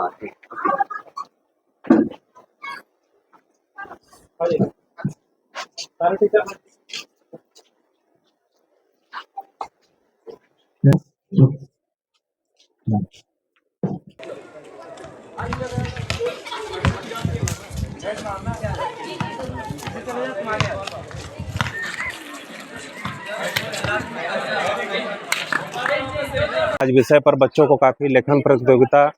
हाँ ठीक। आज विषय पर बच्चों को काफ़ी लेखन प्रतियोगिता,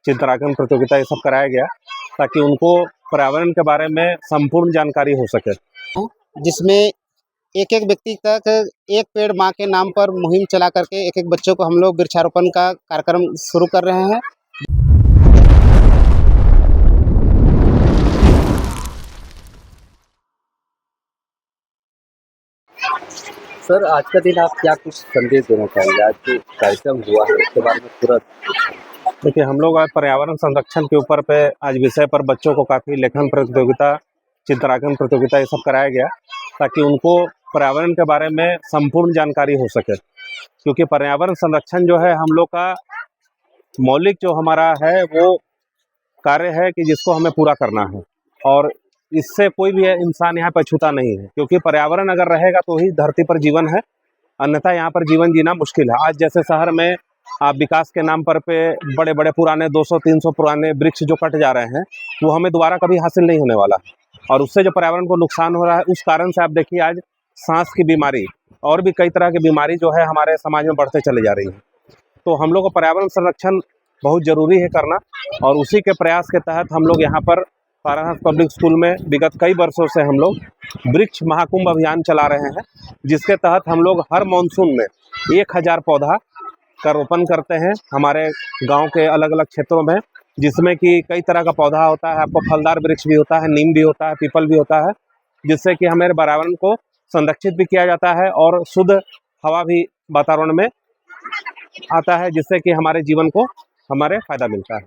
चित्रांकन प्रतियोगिता ये सब कराया गया ताकि उनको पर्यावरण के बारे में संपूर्ण जानकारी हो सके। जिसमें एक एक व्यक्ति तक एक पेड़ माँ के नाम पर मुहिम चला करके एक एक बच्चों को हम लोग वृक्षारोपण का कार्यक्रम शुरू कर रहे हैं। सर आज का दिन आप क्या कुछ संदेश देना चाहेंगे? आज जो कार्यक्रम हुआ है उसके बारे में तुरंत। देखिए, हम लोग आज पर्यावरण संरक्षण के ऊपर पे आज विषय पर बच्चों को काफ़ी लेखन प्रतियोगिता, चित्रांकन प्रतियोगिता ये सब कराया गया ताकि उनको पर्यावरण के बारे में संपूर्ण जानकारी हो सके, क्योंकि पर्यावरण संरक्षण जो है हम लोग का मौलिक जो हमारा है वो कार्य है कि जिसको हमें पूरा करना है, और इससे कोई भी इंसान यहाँ पर छूता नहीं है, क्योंकि पर्यावरण अगर रहेगा तो ही धरती पर जीवन है, अन्यथा यहाँ पर जीवन जीना मुश्किल है। आज जैसे शहर में आप विकास के नाम पर पे बड़े बड़े पुराने 200-300 पुराने वृक्ष जो कट जा रहे हैं वो हमें दोबारा कभी हासिल नहीं होने वाला, और उससे जो पर्यावरण को नुकसान हो रहा है उस कारण से आप देखिए आज सांस की बीमारी और भी कई तरह की बीमारी जो है हमारे समाज में बढ़ते चले जा रही है। तो हम लोग को पर्यावरण संरक्षण बहुत ज़रूरी है करना, और उसी के प्रयास के तहत हम लोग यहाँ पर पारसनाथ पब्लिक स्कूल में विगत कई वर्षों से हम लोग वृक्ष महाकुंभ अभियान चला रहे हैं, जिसके तहत हम लोग हर मानसून में 1000 पौधा का रोपण करते हैं हमारे गांव के अलग अलग क्षेत्रों में, जिसमें कि कई तरह का पौधा होता है। आपको फलदार वृक्ष भी होता है, नीम भी होता है, पीपल भी होता है, जिससे कि हमारे पर्यावरण को संरक्षित भी किया जाता है और शुद्ध हवा भी वातावरण में आता है, जिससे कि हमारे जीवन को हमारे फायदा मिलता है।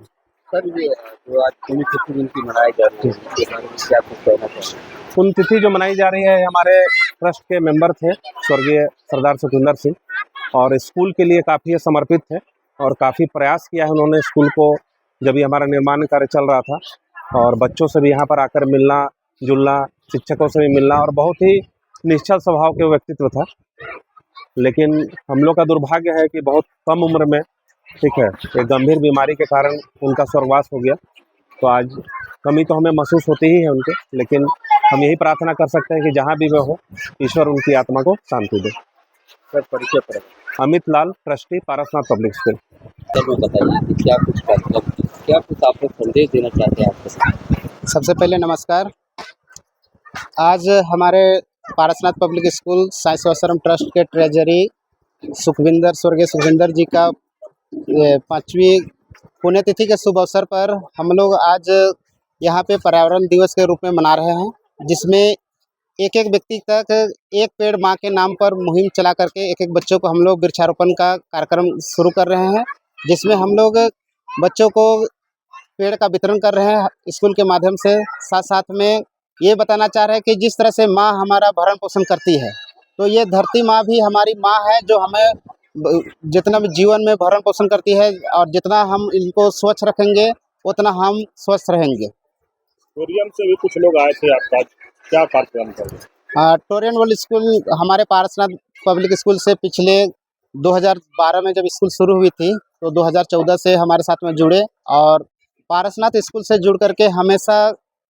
सर ये जो आज पुण्यतिथि जिनकी मनाई जा रही है उसके बारे में क्या कुछ कहना चाहेंगे? पुण्यतिथि जो मनाई जा रही है, हमारे ट्रस्ट के मेंबर थे स्वर्गीय सरदार सुखविंदर सिंह, और स्कूल के लिए काफ़ी समर्पित थे और काफ़ी प्रयास किया है उन्होंने स्कूल को, जब ये हमारा निर्माण कार्य चल रहा था, और बच्चों से भी यहाँ पर आकर मिलना जुलना, शिक्षकों से भी मिलना, और बहुत ही निश्चल स्वभाव के व्यक्तित्व था। लेकिन हम लोग का दुर्भाग्य है कि बहुत कम उम्र में, ठीक है, एक गंभीर बीमारी के कारण उनका स्वर्गवास हो गया। तो आज कमी तो हमें महसूस होती ही है उनके, लेकिन हम यही प्रार्थना कर सकते हैं कि जहाँ भी वह हो ईश्वर उनकी आत्मा को शांति दे। सर परिचय पर Amit Lal, trustee, Parasnath public school. Sir वो बताइए कि क्या कुछ कार्यक्रम, क्या कुछ आप लोग संदेश देना चाहते हैं आपके साथ? सबसे पहले नमस्कार। आज हमारे पारसनाथ पब्लिक स्कूल साई आश्रम ट्रस्ट के ट्रेजरी स्वर्गीय सुखविंदर जी का 5वीं पुण्यतिथि के शुभ अवसर पर हम लोग आज यहाँ पे पर्यावरण दिवस के रूप में मना रहे हैं, जिसमें एक एक व्यक्ति तक एक पेड़ माँ के नाम पर मुहिम चला करके एक एक बच्चों को हम लोग वृक्षारोपण का कार्यक्रम शुरू कर रहे हैं, जिसमें हम लोग बच्चों को पेड़ का वितरण कर रहे हैं स्कूल के माध्यम से। साथ साथ में ये बताना चाह रहे हैं कि जिस तरह से माँ हमारा भरण पोषण करती है, तो ये धरती माँ भी हमारी माँ है, जो हमें जितना भी जीवन में भरण पोषण करती है, और जितना हम इनको स्वच्छ रखेंगे उतना हम स्वस्थ रहेंगे। टोरियम से भी कुछ लोग आए थे, आपका क्या कार्यक्रम कर रहे? टोरियन वर्ल्ड स्कूल हमारे पारसनाथ पब्लिक स्कूल से पिछले 2012 में जब स्कूल शुरू हुई थी, तो 2014 से हमारे साथ में जुड़े, और पारसनाथ स्कूल से जुड़ करके हमेशा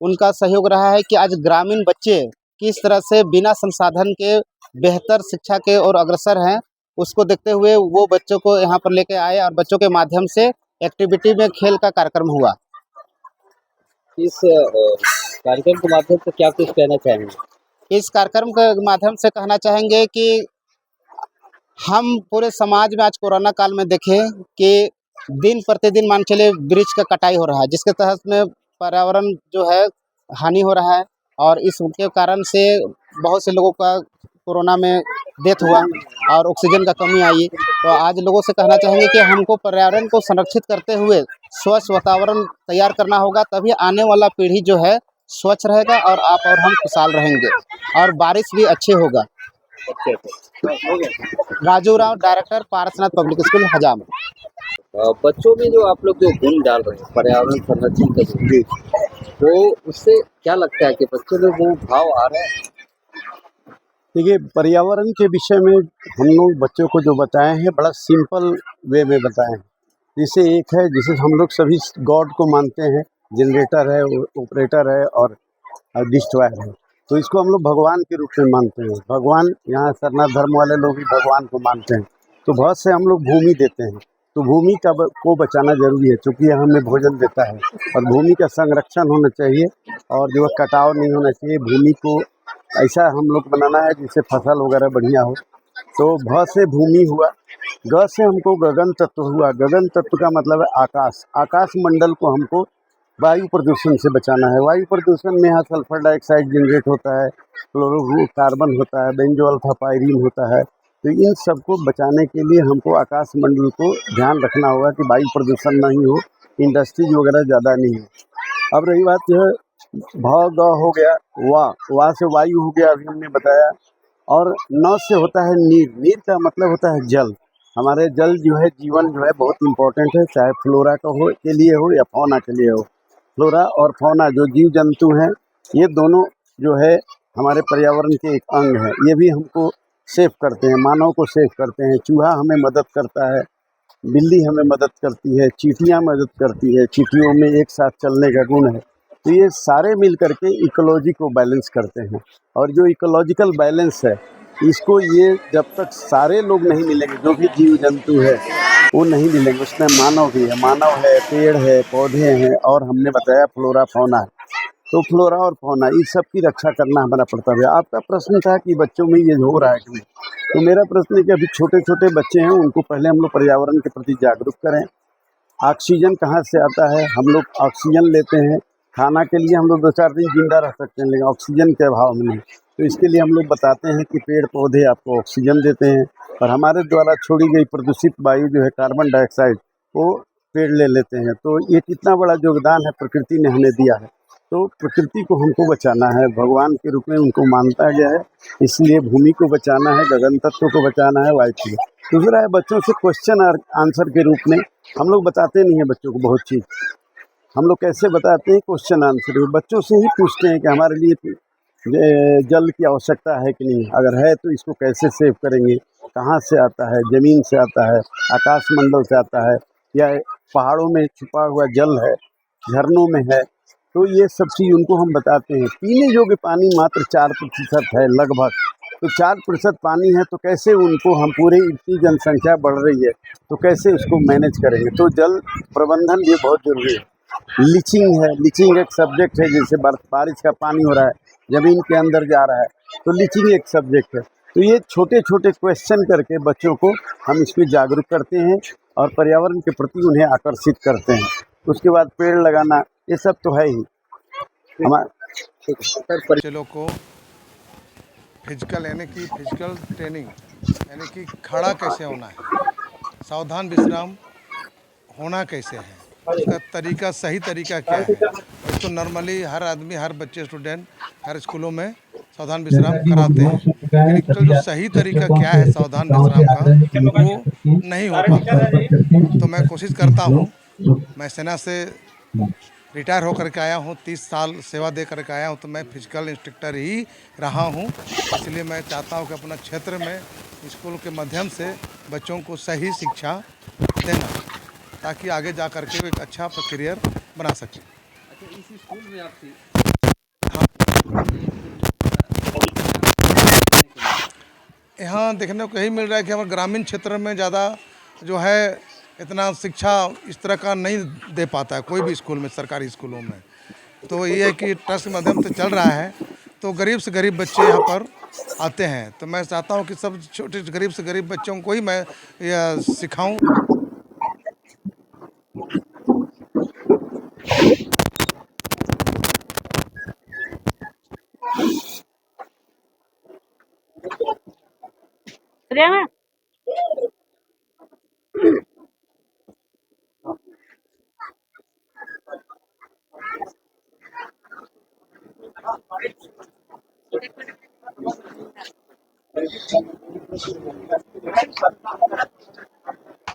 उनका सहयोग रहा है कि आज ग्रामीण बच्चे किस तरह से बिना संसाधन के बेहतर शिक्षा के और अग्रसर हैं, उसको देखते हुए वो बच्चों को यहाँ पर लेके आए, और बच्चों के माध्यम से एक्टिविटी में खेल का कार्यक्रम हुआ। इस कार्यक्रम के माध्यम से क्या कुछ कहना चाहेंगे? इस कार्यक्रम के माध्यम से कहना चाहेंगे कि हम पूरे समाज में आज कोरोना काल में देखें कि दिन प्रतिदिन मान चले वृक्ष का कटाई हो रहा है, जिसके तहत में पर्यावरण जो है हानि हो रहा है, और इसके कारण से बहुत से लोगों का कोरोना में डेथ हुआ और ऑक्सीजन का कमी आई। तो आज लोगों से कहना चाहेंगे कि हमको पर्यावरण को संरक्षित करते हुए स्वच्छ वातावरण तैयार करना होगा, तभी आने वाला पीढ़ी जो है स्वच्छ रहेगा, और आप और हम खुशहाल रहेंगे, और बारिश भी अच्छे होगा। अच्छे अच्छे। Raju Rao, director, Parasnath public school हजाम। बच्चों में जो आप लोग जो गुण डाल रहे हैं पर्यावरण संरक्षण का जो जी, वो उससे क्या लगता है कि बच्चों में वो भाव आ रहा है? देखिए पर्यावरण के विषय में हम लोग बच्चों को जो बताए हैं बड़ा सिंपल वे में बताए हैं। जैसे एक है जिसे हम लोग सभी गॉड को मानते हैं, जनरेटर है, ऑपरेटर है और डिस्ट्रॉयर है। तो इसको हम लोग भगवान के रूप में मानते हैं। भगवान यहाँ सरनाथ धर्म वाले लोग भी भगवान को मानते हैं। तो बहुत से हम लोग भूमि देते हैं। तो भूमि का को बचाना जरूरी है क्योंकि यह हमें भोजन देता है और भूमि का संरक्षण होना चाहिए और जो है कटाव नहीं होना चाहिए। भूमि को ऐसा हम लोग बनाना है जिससे फसल वगैरह बढ़िया हो। तो भ से भूमि हुआ, ग से हमको गगन तत्व हुआ। गगन तत्व का मतलब है आकाश। आकाश मंडल को हमको वायु प्रदूषण से बचाना है। वायु प्रदूषण में यहाँ सल्फर डाइऑक्साइड जनरेट होता है, क्लोरोफ्लोरोकार्बन होता है, बेंजो अल्फा पायरीन होता है। तो इन सबको बचाने के लिए हमको आकाश मंडल को ध्यान रखना होगा कि वायु प्रदूषण नहीं हो, इंडस्ट्रीज वगैरह ज़्यादा नहीं हो। अब रही बात जो है भ ग हो गया, वा से वायु हो गया, अभी हमने बताया। और न से होता है नीर। नीर का मतलब होता है जल। हमारे जल जो है जीवन जो है बहुत इम्पोर्टेंट है, चाहे फ्लोरा का हो के लिए हो या फौना के लिए हो। फ्लोरा और फौना जो जीव जंतु हैं ये दोनों जो है हमारे पर्यावरण के एक अंग हैं। ये भी हमको सेफ करते हैं, मानव को सेफ करते हैं। चूहा हमें मदद करता है, बिल्ली हमें मदद करती है, चींटियाँ मदद करती है। चींटियों में एक साथ चलने का गुण है। तो ये सारे मिल करके इकोलॉजी को बैलेंस करते हैं। और जो इकोलॉजिकल बैलेंस है इसको ये जब तक सारे लोग नहीं मिलेंगे, जो भी जीव जंतु है वो नहीं मिलेंगे। उसमें मानव भी है, मानव है, पेड़ है, पौधे हैं और हमने बताया फ्लोरा फौना है। तो फ्लोरा और फौना इस सब की रक्षा करना हमारा कर्तव्य है। आपका प्रश्न था कि बच्चों में ये हो रहा है कि नहीं, तो मेरा प्रश्न है कि अभी छोटे छोटे बच्चे हैं उनको पहले हम लोग पर्यावरण के प्रति जागरूक करें। ऑक्सीजन कहाँ से आता है? हम लोग ऑक्सीजन लेते हैं, खाना के लिए हम लोग 2-4 दिन जिंदा रह सकते हैं लेकिन ऑक्सीजन के अभाव में नहीं। तो इसके लिए हम लोग बताते हैं कि पेड़ पौधे आपको ऑक्सीजन देते हैं और हमारे द्वारा छोड़ी गई प्रदूषित वायु जो है कार्बन डाइऑक्साइड वो पेड़ ले लेते हैं। तो ये कितना बड़ा योगदान है प्रकृति ने हमें दिया है। तो प्रकृति को हमको बचाना है, भगवान के रूप में उनको मानता गया है, इसलिए भूमि को बचाना है, गगन तत्व को बचाना है, वायु को। दूसरा है बच्चों से क्वेश्चन आंसर के रूप में हम लोग बताते नहीं हैं बच्चों को बहुत चीज़। हम लोग कैसे बताते हैं? क्वेश्चन आंसर बच्चों से ही पूछते हैं कि हमारे लिए जल की आवश्यकता है कि नहीं, अगर है तो इसको कैसे सेव करेंगे, कहाँ से आता है, ज़मीन से आता है, आकाश मंडल से आता है या पहाड़ों में छुपा हुआ जल है, झरनों में है। तो ये सब चीज़ उनको हम बताते हैं। पीने योग्य पानी मात्र 4% है लगभग। तो 4% पानी है तो कैसे उनको हम पूरे इतनी जनसंख्या बढ़ रही है तो कैसे उसको मैनेज करेंगे? तो जल प्रबंधन भी बहुत ज़रूरी है। लीचिंग है, लीचिंग एक सब्जेक्ट है। जैसे बारिश का पानी हो रहा है, ज़मीन के अंदर जा रहा है, तो लीचिंग एक सब्जेक्ट है। तो ये छोटे छोटे क्वेश्चन करके बच्चों को हम इस पर जागरूक करते हैं और पर्यावरण के प्रति उन्हें आकर्षित करते हैं। उसके बाद पेड़ लगाना ये सब तो है ही हमारा। बच्चों को फिजिकल यानी कि फिजिकल ट्रेनिंग यानी कि खड़ा कैसे होना है, सावधान विश्राम होना कैसे है, उसका तरीका सही तरीका क्या है। वैसे तो नॉर्मली हर आदमी, हर बच्चे, स्टूडेंट हर स्कूलों में सावधान विश्राम कराते हैं, लेकिन एक्चुअल जो सही तरीका क्या है सावधान विश्राम का वो नहीं हो पाता है। तो मैं कोशिश करता हूँ, मैं सेना से रिटायर होकर के आया हूँ, 30 साल सेवा दे करके आया हूँ, तो मैं फिजिकल इंस्ट्रक्टर ही रहा हूँ। इसलिए मैं चाहता हूँ कि अपना क्षेत्र में स्कूल के माध्यम से बच्चों को सही शिक्षा देना ताकि आगे जा कर के एक अच्छा करियर बना सकें। अच्छा, इसी स्कूल में आपकी यहाँ देखने को यही मिल रहा है कि हमारे ग्रामीण क्षेत्र में ज़्यादा जो है इतना शिक्षा इस तरह का नहीं दे पाता है कोई भी स्कूल में, सरकारी स्कूलों में। तो ये है कि ट्रस्ट के माध्यम से चल रहा है, तो गरीब से गरीब बच्चे यहाँ पर आते हैं। तो मैं चाहता हूँ कि सब छोटे गरीब से गरीब बच्चों को ही मैं यह सिखाऊं।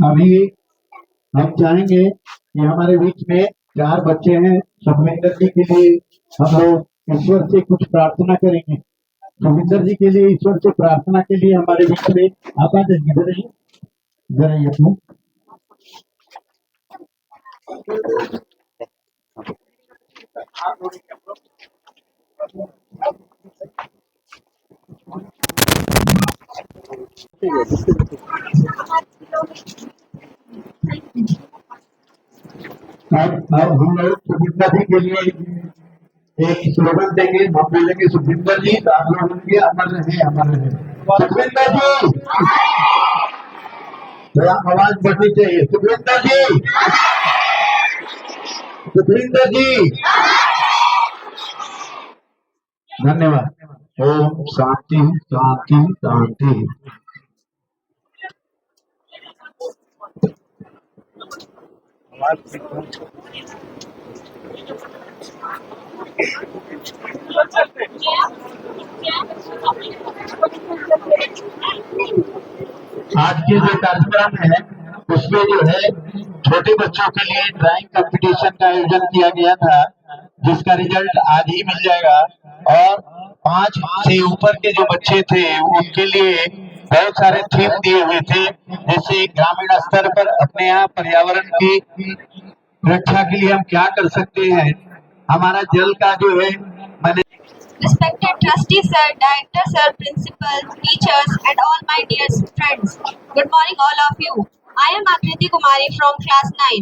अभी हम चाहेंगे कि हमारे बीच में 4 बच्चे हैं। सुखविंदर जी के लिए हम लोग ईश्वर से कुछ प्रार्थना करेंगे। सुखविंदर जी के लिए ईश्वर से प्रार्थना के लिए हमारे बीच में आप आ जाएंगे। जरा ये अपने अब हम लोग सुखविंदर जी के लिए एक स्लोगन देंगे। हम बोलेंगे सुखविंदर जी, तो आप लोग बोलेंगे अमर रहे, अमर रहे। सुखविंदर जी, थोड़ा आवाज बढ़नी चाहिए। सुखविंदर जी, सुखविंदर जी। धन्यवाद। ओम शांति शांति शांति। आज के जो कार्यक्रम है उसमें जो है छोटे बच्चों के लिए ड्राइंग कंपटीशन का आयोजन किया गया था, जिसका रिजल्ट आज ही मिल जाएगा। और 5 से ऊपर के जो बच्चे थे उनके लिए बहुत सारे थीम दिए हुए थे, जैसे ग्रामीण स्तर पर अपने यहाँ पर्यावरण की रक्षा के लिए हम क्या कर सकते हैं। हमारा जल का जो है मैंने Respected trustee sir, director sir, principal, teachers and all my dear friends. Good morning all of you. I am Akriti Kumari from class 9.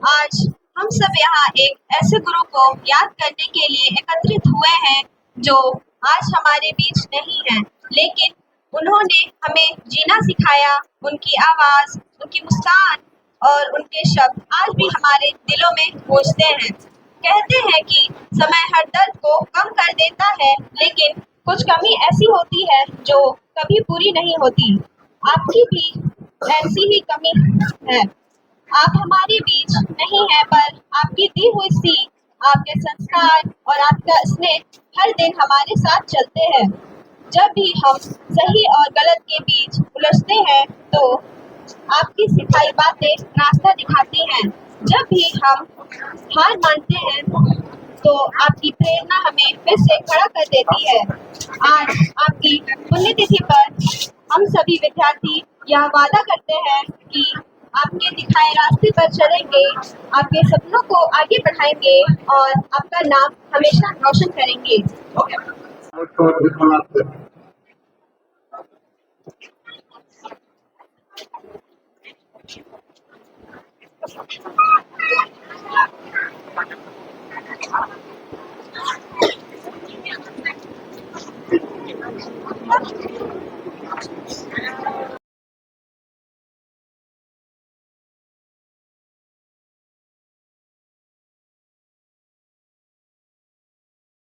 आज हम सब यहाँ एक ऐसे गुरु को याद करने के लिए एकत्रित हुए हैं जो आज हमारे बीच नहीं है, लेकिन उन्होंने हमें जीना सिखाया। उनकी आवाज, उनकी मुस्कान और उनके शब्द आज भी हमारे दिलों में गूंजते हैं। कहते हैं कि समय हर दर्द को कम कर देता है, लेकिन कुछ कमी ऐसी होती है जो कभी पूरी नहीं होती। आपकी भी ऐसी ही कमी है। आप हमारे बीच नहीं है, पर आपकी दी हुई सीख, आपके संस्कार और आपका स्नेह हर दिन हमारे साथ चलते हैं। जब भी हम सही और गलत के बीच उलझते हैं तो आपकी सिखाई बातें रास्ता दिखाती हैं। जब भी हम हार मानते हैं तो आपकी प्रेरणा हमें फिर से खड़ा कर देती है। आज आपकी पुण्यतिथि पर हम सभी विद्यार्थी यह वादा करते हैं कि आपके दिखाए रास्ते पर चलेंगे, आपके सपनों को आगे बढ़ाएंगे और आपका नाम हमेशा रोशन करेंगे।